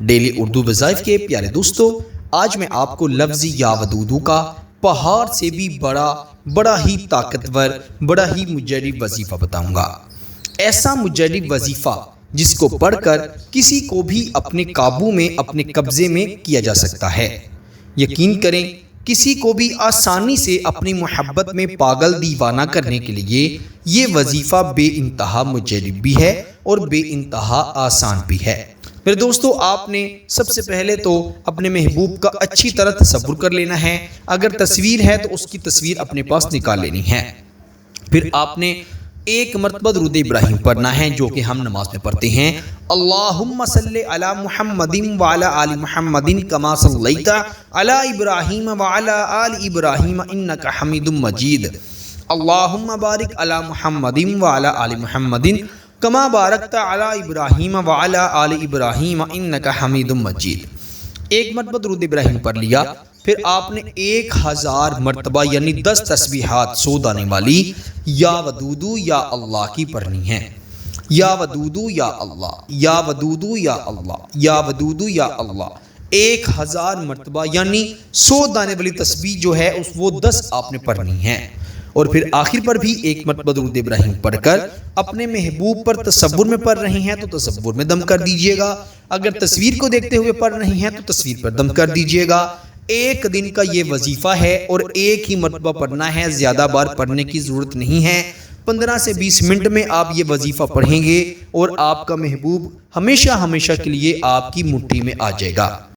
Daily Urdu وظائف کے پیارے دوستو، آج میں آپ کو لفظ یا ودودو کا پہاڑ سے بھی بڑا ہی طاقتور، بڑا ہی مجرب وظیفہ بتاؤں گا۔ ایسا مجرب وظیفہ جس کو پڑھ کر کسی کو بھی اپنے قابو میں، اپنے قبضے میں کیا جا سکتا ہے۔ یقین کریں، کسی کو بھی آسانی سے اپنی محبت میں پاگل دیوانہ کرنے کے لیے یہ وظیفہ بے انتہا مجرب بھی ہے اور بے انتہا آسان بھی ہے۔ میرے دوستو، آپ نے سب سے پہلے تو اپنے محبوب کا اچھی طرح تصور کر لینا ہے۔ اگر تصویر ہے تو اس کی تصویر اپنے پاس نکال لینی ہے۔ پھر آپ نے ایک مرتبہ درود ابراہیم پڑھنا ہے، جو کہ ہم نماز میں پڑھتے ہیں۔ اللہم صلی علی محمد وعلی آل محمد کما صلیت علی ابراہیم وعلی آل ابراہیم انک حمید مجید۔ اللہم بارک علی محمد وعلی آل محمد کما بارکت علی ابراہیم وعلی آل ابراہیم انک حمید مجید۔ ایک مرتبہ درود ابراہیم پڑھ لیا، پھر آپ نے 1000 مرتبہ یعنی 10 تسبیحات 100 دانے والی یا ودودو یا اللہ کی پڑھنی ہے۔ یا ودودو یا اللہ، یا ودودو یا اللہ، یا ودودو یا اللہ 1000 مرتبہ یعنی 100 دانے والی تسبیح جو ہے وہ 10 آپ نے پڑھنی ہے۔ اور پھر آخر پر بھی ایک مرتبہ درود ابراہیم پڑھ کر اپنے محبوب پر تصور میں پڑھ رہے ہیں تو تصور میں دم کر دیجئے گا۔ اگر تصویر کو دیکھتے ہوئے پڑھ رہے ہیں تو تصویر پر دم کر دیجئے گا۔ ایک دن کا یہ وظیفہ ہے اور ایک ہی مرتبہ پڑھنا ہے، زیادہ بار پڑھنے کی ضرورت نہیں ہے۔ 15 سے 20 منٹ میں آپ یہ وظیفہ پڑھیں گے اور آپ کا محبوب ہمیشہ کے لیے آپ کی مٹھی میں آ جائے گا۔